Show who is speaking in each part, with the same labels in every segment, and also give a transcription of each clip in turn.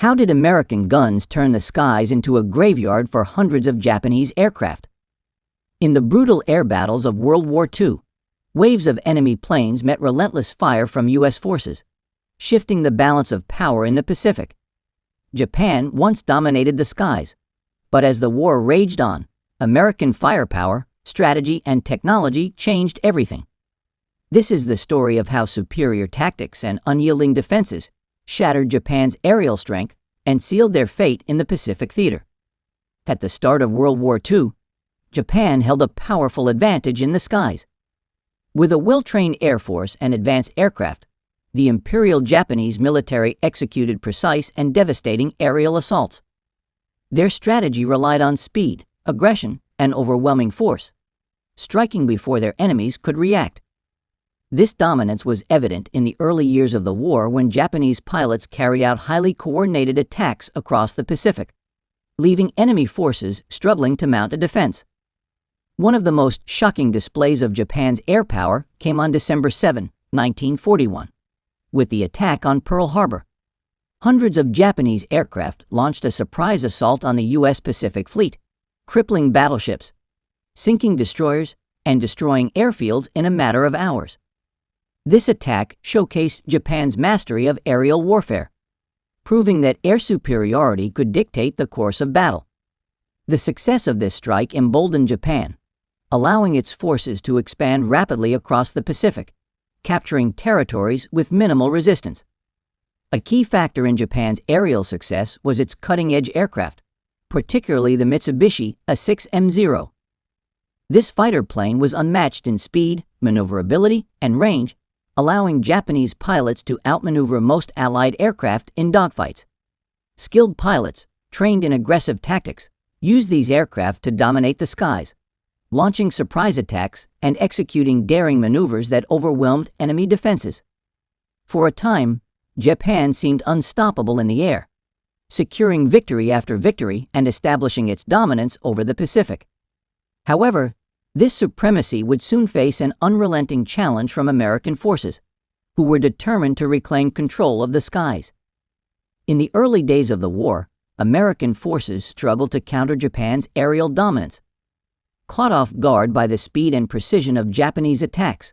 Speaker 1: How did American guns turn the skies into a graveyard for hundreds of Japanese aircraft? In the brutal air battles of World War II, waves of enemy planes met relentless fire from U.S. forces, shifting the balance of power in the Pacific. Japan once dominated the skies, but as the war raged on, American firepower, strategy, and technology changed everything. This is the story of how superior tactics and unyielding defenses shattered Japan's aerial strength and sealed their fate in the Pacific theater. At the start of World War II, Japan held a powerful advantage in the skies. With a well-trained air force and advanced aircraft, the Imperial Japanese military executed precise and devastating aerial assaults. Their strategy relied on speed, aggression, and overwhelming force, striking before their enemies could react. This dominance was evident in the early years of the war when Japanese pilots carried out highly coordinated attacks across the Pacific, leaving enemy forces struggling to mount a defense. One of the most shocking displays of Japan's air power came on December 7, 1941, with the attack on Pearl Harbor. Hundreds of Japanese aircraft launched a surprise assault on the U.S. Pacific Fleet, crippling battleships, sinking destroyers, and destroying airfields in a matter of hours. This attack showcased Japan's mastery of aerial warfare, proving that air superiority could dictate the course of battle. The success of this strike emboldened Japan, allowing its forces to expand rapidly across the Pacific, capturing territories with minimal resistance. A key factor in Japan's aerial success was its cutting-edge aircraft, particularly the Mitsubishi A6M0. This fighter plane was unmatched in speed, maneuverability, and range, allowing Japanese pilots to outmaneuver most Allied aircraft in dogfights. Skilled pilots, trained in aggressive tactics, used these aircraft to dominate the skies, launching surprise attacks and executing daring maneuvers that overwhelmed enemy defenses. For a time, Japan seemed unstoppable in the air, securing victory after victory and establishing its dominance over the Pacific. However, this supremacy would soon face an unrelenting challenge from American forces, who were determined to reclaim control of the skies. In the early days of the war, American forces struggled to counter Japan's aerial dominance. Caught off guard by the speed and precision of Japanese attacks,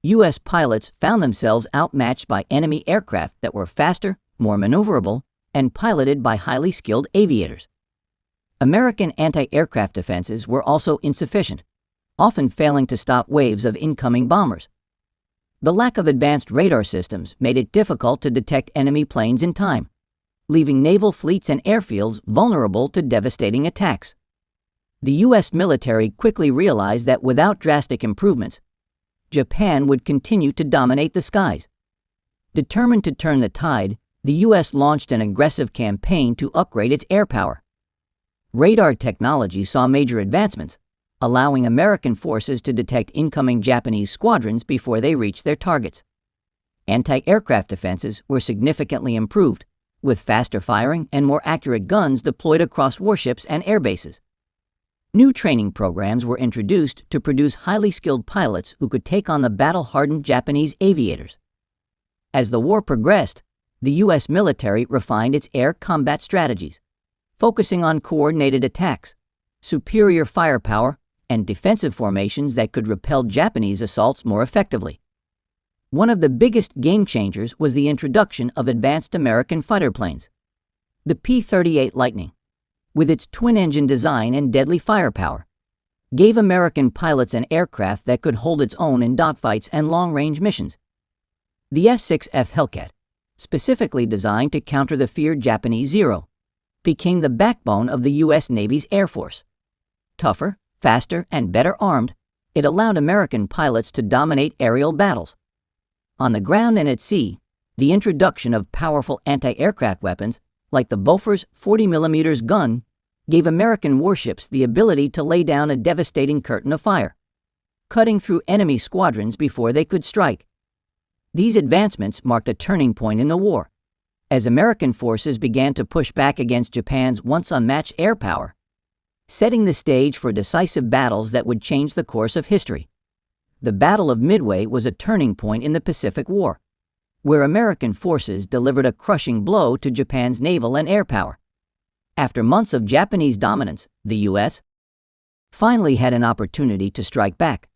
Speaker 1: U.S. pilots found themselves outmatched by enemy aircraft that were faster, more maneuverable, and piloted by highly skilled aviators. American anti-aircraft defenses were also insufficient, often failing to stop waves of incoming bombers. The lack of advanced radar systems made it difficult to detect enemy planes in time, leaving naval fleets and airfields vulnerable to devastating attacks. The U.S. military quickly realized that without drastic improvements, Japan would continue to dominate the skies. Determined to turn the tide, the U.S. launched an aggressive campaign to upgrade its air power. Radar technology saw major advancements, allowing American forces to detect incoming Japanese squadrons before they reached their targets. Anti-aircraft defenses were significantly improved, with faster firing and more accurate guns deployed across warships and air bases. New training programs were introduced to produce highly skilled pilots who could take on the battle-hardened Japanese aviators. As the war progressed, the U.S. military refined its air combat strategies, focusing on coordinated attacks, superior firepower, and defensive formations that could repel Japanese assaults more effectively. One of the biggest game changers was the introduction of advanced American fighter planes. The P-38 Lightning, with its twin-engine design and deadly firepower, gave American pilots an aircraft that could hold its own in dogfights and long-range missions. The F-6F Hellcat, specifically designed to counter the feared Japanese Zero, became the backbone of the U.S. Navy's Air Force. Tougher, faster, and better armed, it allowed American pilots to dominate aerial battles. On the ground and at sea, the introduction of powerful anti-aircraft weapons, like the Bofors 40mm gun, gave American warships the ability to lay down a devastating curtain of fire, cutting through enemy squadrons before they could strike. These advancements marked a turning point in the war, as American forces began to push back against Japan's once unmatched air power, setting the stage for decisive battles that would change the course of history. The Battle of Midway was a turning point in the Pacific War. where American forces delivered a crushing blow to Japan's naval and air power. After months of Japanese dominance, the U.S. finally had an opportunity to strike back.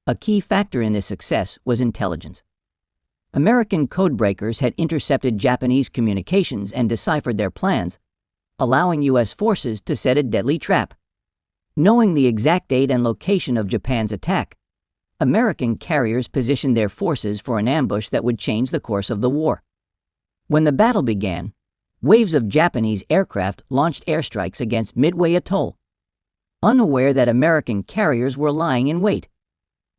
Speaker 1: A key factor in this success was intelligence. American codebreakers had intercepted Japanese communications and deciphered their plans, allowing U.S. forces to set a deadly trap. Knowing the exact date and location of Japan's attack, American carriers positioned their forces for an ambush that would change the course of the war. When the battle began, waves of Japanese aircraft launched airstrikes against Midway Atoll, unaware that American carriers were lying in wait.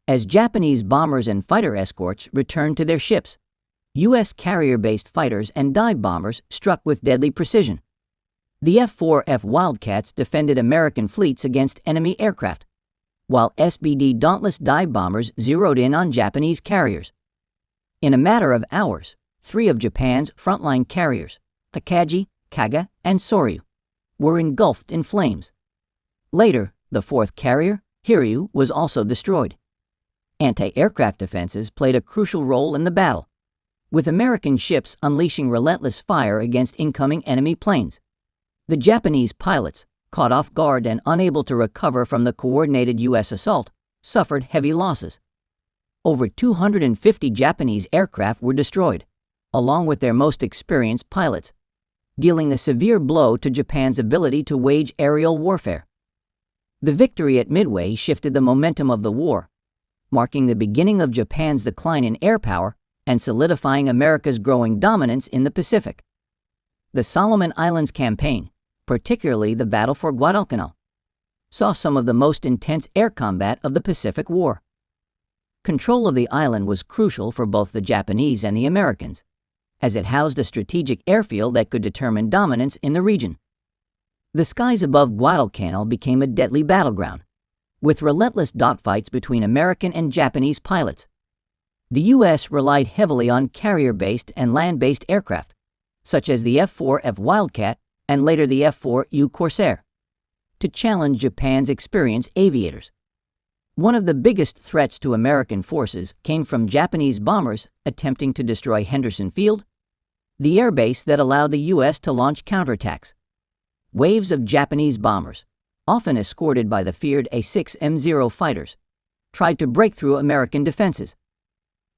Speaker 1: As Japanese bombers and fighter escorts returned to their ships, U.S. carrier-based fighters and dive bombers struck with deadly precision. The F-4F Wildcats defended American fleets against enemy aircraft, while SBD Dauntless dive bombers zeroed in on Japanese carriers. In a matter of hours, 3 of Japan's frontline carriers, Takagi, Kaga, and Soryu, were engulfed in flames. Later, the 4th carrier, Hiryu, was also destroyed. Anti-aircraft defenses played a crucial role in the battle, with American ships unleashing relentless fire against incoming enemy planes. The Japanese pilots, caught off guard and unable to recover from the coordinated U.S. assault, suffered heavy losses. Over 250 Japanese aircraft were destroyed, along with their most experienced pilots, dealing a severe blow to Japan's ability to wage aerial warfare. The victory at Midway shifted the momentum of the war, marking the beginning of Japan's decline in air power and solidifying America's growing dominance in the Pacific. The Solomon Islands campaign, particularly the Battle for Guadalcanal, saw some of the most intense air combat of the Pacific War. Control of the island was crucial for both the Japanese and the Americans, as it housed a strategic airfield that could determine dominance in the region. The skies above Guadalcanal became a deadly battleground, with relentless dogfights between American and Japanese pilots. The U.S. relied heavily on carrier-based and land-based aircraft, such as the F-4F Wildcat and later the F-4U Corsair, to challenge Japan's experienced aviators. One of the biggest threats to American forces came from Japanese bombers attempting to destroy Henderson Field, the airbase that allowed the U.S. to launch counterattacks. Waves of Japanese bombers, often escorted by the feared A-6M0 fighters, tried to break through American defenses.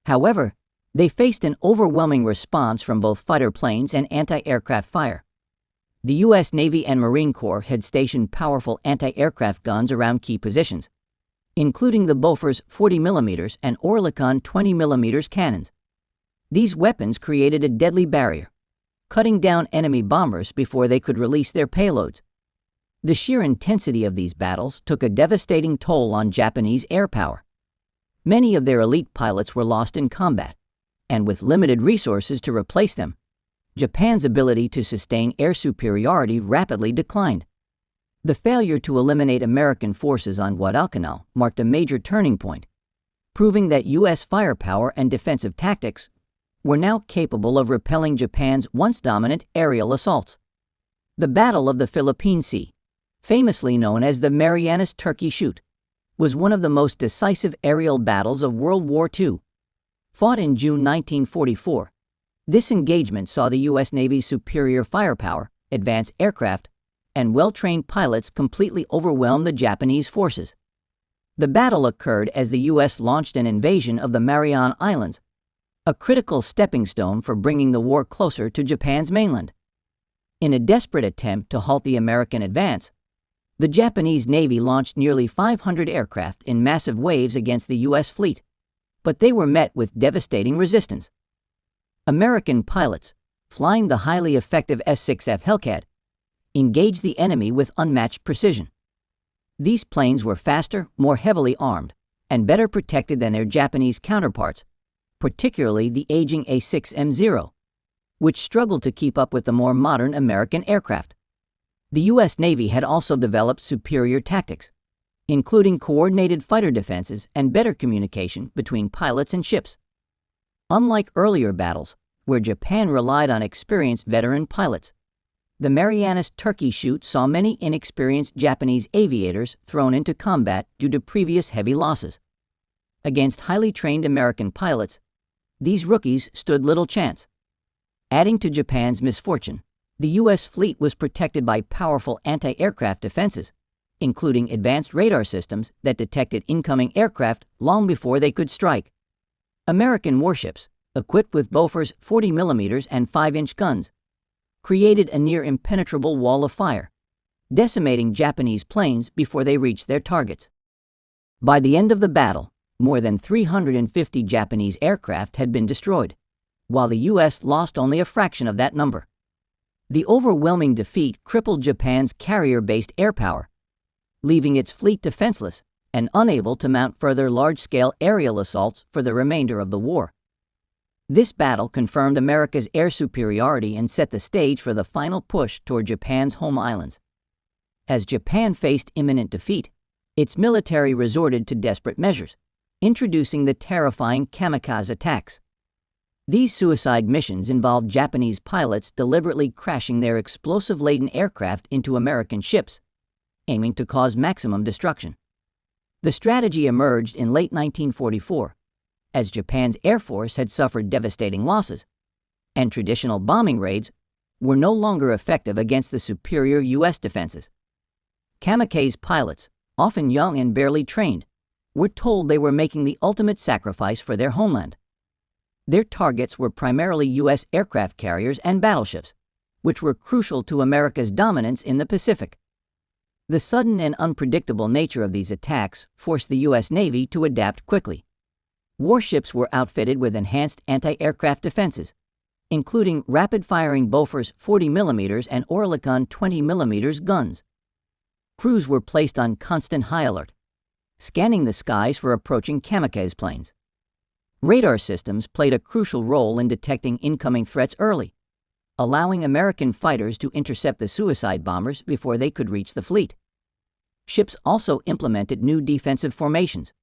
Speaker 1: However, they faced an overwhelming response from both fighter planes and anti-aircraft fire. The U.S. Navy and Marine Corps had stationed powerful anti-aircraft guns around key positions, including the Bofors 40mm and Oerlikon 20mm cannons. These weapons created a deadly barrier, cutting down enemy bombers before they could release their payloads. The sheer intensity of these battles took a devastating toll on Japanese air power. Many of their elite pilots were lost in combat, and with limited resources to replace them, Japan's ability to sustain air superiority rapidly declined. The failure to eliminate American forces on Guadalcanal marked a major turning point, proving that U.S. firepower and defensive tactics were now capable of repelling Japan's once dominant aerial assaults. The Battle of the Philippine Sea, famously known as the Marianas Turkey Shoot, was one of the most decisive aerial battles of World War II. Fought in June 1944, this engagement saw the U.S. Navy's superior firepower, advanced aircraft, and well-trained pilots completely overwhelm the Japanese forces. The battle occurred as the U.S. launched an invasion of the Marianas Islands, a critical stepping stone for bringing the war closer to Japan's mainland. In a desperate attempt to halt the American advance, the Japanese Navy launched nearly 500 aircraft in massive waves against the U.S. fleet, but they were met with devastating resistance. American pilots, flying the highly effective S-6F Hellcat, engaged the enemy with unmatched precision. These planes were faster, more heavily armed, and better protected than their Japanese counterparts, particularly the aging A-6M0, which struggled to keep up with the more modern American aircraft. The U.S. Navy had also developed superior tactics, including coordinated fighter defenses and better communication between pilots and ships. Unlike earlier battles, where Japan relied on experienced veteran pilots, the Marianas Turkey Shoot saw many inexperienced Japanese aviators thrown into combat due to previous heavy losses. Against highly trained American pilots, these rookies stood little chance. Adding to Japan's misfortune, the U.S. fleet was protected by powerful anti-aircraft defenses, including advanced radar systems that detected incoming aircraft long before they could strike. American warships, equipped with Bofors 40mm and 5-inch guns, created a near-impenetrable wall of fire, decimating Japanese planes before they reached their targets. By the end of the battle, more than 350 Japanese aircraft had been destroyed, while the U.S. lost only a fraction of that number. The overwhelming defeat crippled Japan's carrier-based air power, leaving its fleet defenseless and unable to mount further large-scale aerial assaults for the remainder of the war. This battle confirmed America's air superiority and set the stage for the final push toward Japan's home islands. As Japan faced imminent defeat, its military resorted to desperate measures, introducing the terrifying kamikaze attacks. These suicide missions involved Japanese pilots deliberately crashing their explosive-laden aircraft into American ships, aiming to cause maximum destruction. The strategy emerged in late 1944, as Japan's Air Force had suffered devastating losses, and traditional bombing raids were no longer effective against the superior U.S. defenses. Kamikaze pilots, often young and barely trained, were told they were making the ultimate sacrifice for their homeland. Their targets were primarily U.S. aircraft carriers and battleships, which were crucial to America's dominance in the Pacific. The sudden and unpredictable nature of these attacks forced the U.S. Navy to adapt quickly. Warships were outfitted with enhanced anti-aircraft defenses, including rapid-firing Bofors 40mm and Oerlikon 20mm guns. Crews were placed on constant high alert, scanning the skies for approaching kamikaze planes. Radar systems played a crucial role in detecting incoming threats early, allowing American fighters to intercept the suicide bombers before they could reach the fleet. Ships also implemented new defensive formations,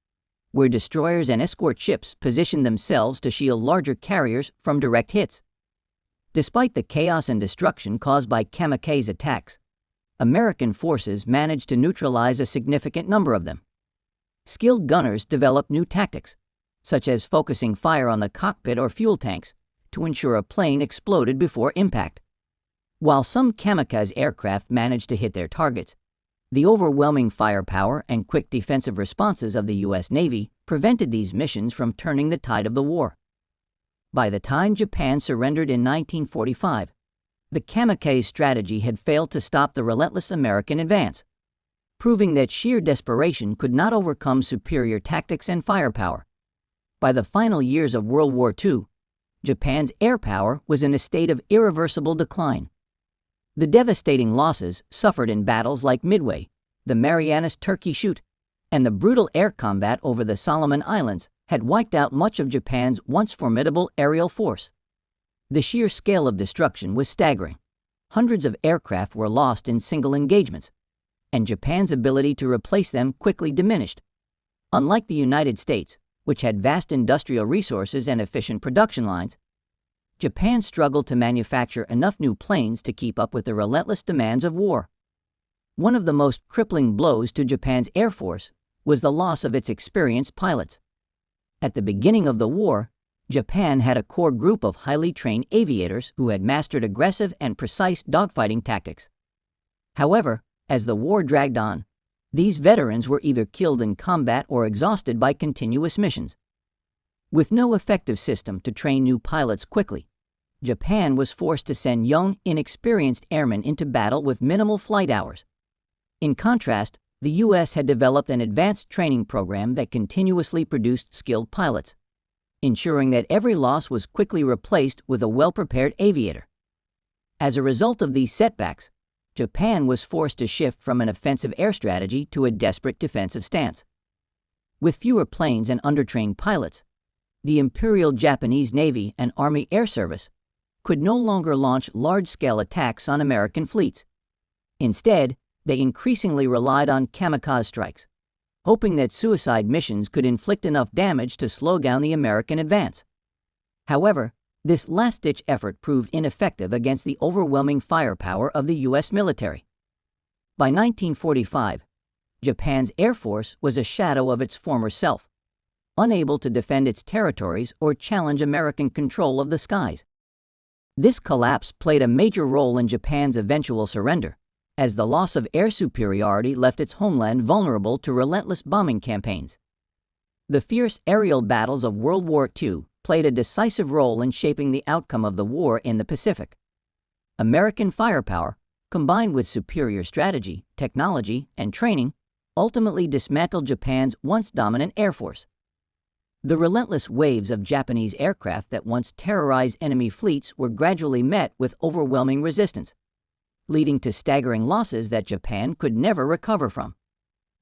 Speaker 1: where destroyers and escort ships positioned themselves to shield larger carriers from direct hits. Despite the chaos and destruction caused by kamikaze attacks, American forces managed to neutralize a significant number of them. Skilled gunners developed new tactics, such as focusing fire on the cockpit or fuel tanks to ensure a plane exploded before impact. While some kamikaze aircraft managed to hit their targets, the overwhelming firepower and quick defensive responses of the U.S. Navy prevented these missions from turning the tide of the war. By the time Japan surrendered in 1945, the kamikaze strategy had failed to stop the relentless American advance, proving that sheer desperation could not overcome superior tactics and firepower. By the final years of World War II, Japan's air power was in a state of irreversible decline. The devastating losses suffered in battles like Midway, the Marianas Turkey Shoot, and the brutal air combat over the Solomon Islands had wiped out much of Japan's once formidable aerial force. The sheer scale of destruction was staggering. Hundreds of aircraft were lost in single engagements, and Japan's ability to replace them quickly diminished. Unlike the United States, which had vast industrial resources and efficient production lines, Japan struggled to manufacture enough new planes to keep up with the relentless demands of war. One of the most crippling blows to Japan's Air Force was the loss of its experienced pilots. At the beginning of the war, Japan had a core group of highly trained aviators who had mastered aggressive and precise dogfighting tactics. However, as the war dragged on, these veterans were either killed in combat or exhausted by continuous missions. With no effective system to train new pilots quickly, Japan was forced to send young, inexperienced airmen into battle with minimal flight hours. In contrast, the U.S. had developed an advanced training program that continuously produced skilled pilots, ensuring that every loss was quickly replaced with a well-prepared aviator. As a result of these setbacks, Japan was forced to shift from an offensive air strategy to a desperate defensive stance. With fewer planes and undertrained pilots, the Imperial Japanese Navy and Army Air Service could no longer launch large-scale attacks on American fleets. Instead, they increasingly relied on kamikaze strikes, hoping that suicide missions could inflict enough damage to slow down the American advance. However, this last-ditch effort proved ineffective against the overwhelming firepower of the U.S. military. By 1945, Japan's Air Force was a shadow of its former self, unable to defend its territories or challenge American control of the skies. This collapse played a major role in Japan's eventual surrender, as the loss of air superiority left its homeland vulnerable to relentless bombing campaigns. The fierce aerial battles of World War II played a decisive role in shaping the outcome of the war in the Pacific. American firepower, combined with superior strategy, technology, and training, ultimately dismantled Japan's once dominant air force. The relentless waves of Japanese aircraft that once terrorized enemy fleets were gradually met with overwhelming resistance, leading to staggering losses that Japan could never recover from.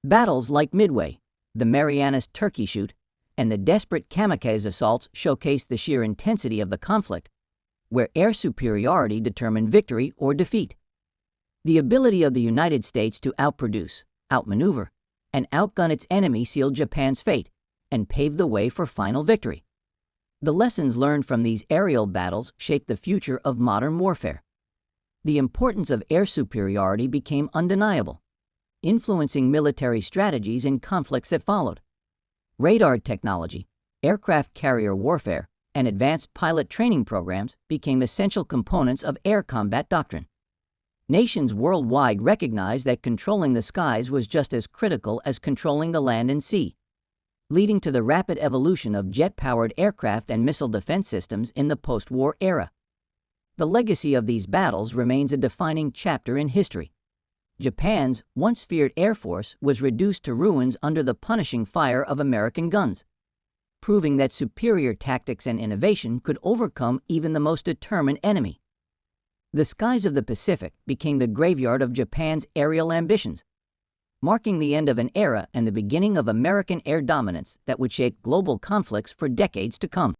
Speaker 1: Battles like Midway, the Marianas Turkey Shoot, and the desperate kamikaze assaults showcased the sheer intensity of the conflict, where air superiority determined victory or defeat. The ability of the United States to outproduce, outmaneuver, and outgun its enemy sealed Japan's fate and paved the way for final victory. The lessons learned from these aerial battles shaped the future of modern warfare. The importance of air superiority became undeniable, influencing military strategies in conflicts that followed. Radar technology, aircraft carrier warfare, and advanced pilot training programs became essential components of air combat doctrine. Nations worldwide recognized that controlling the skies was just as critical as controlling the land and sea, leading to the rapid evolution of jet-powered aircraft and missile defense systems in the post-war era. The legacy of these battles remains a defining chapter in history. Japan's once feared air force was reduced to ruins under the punishing fire of American guns, proving that superior tactics and innovation could overcome even the most determined enemy. The skies of the Pacific became the graveyard of Japan's aerial ambitions, marking the end of an era and the beginning of American air dominance that would shape global conflicts for decades to come.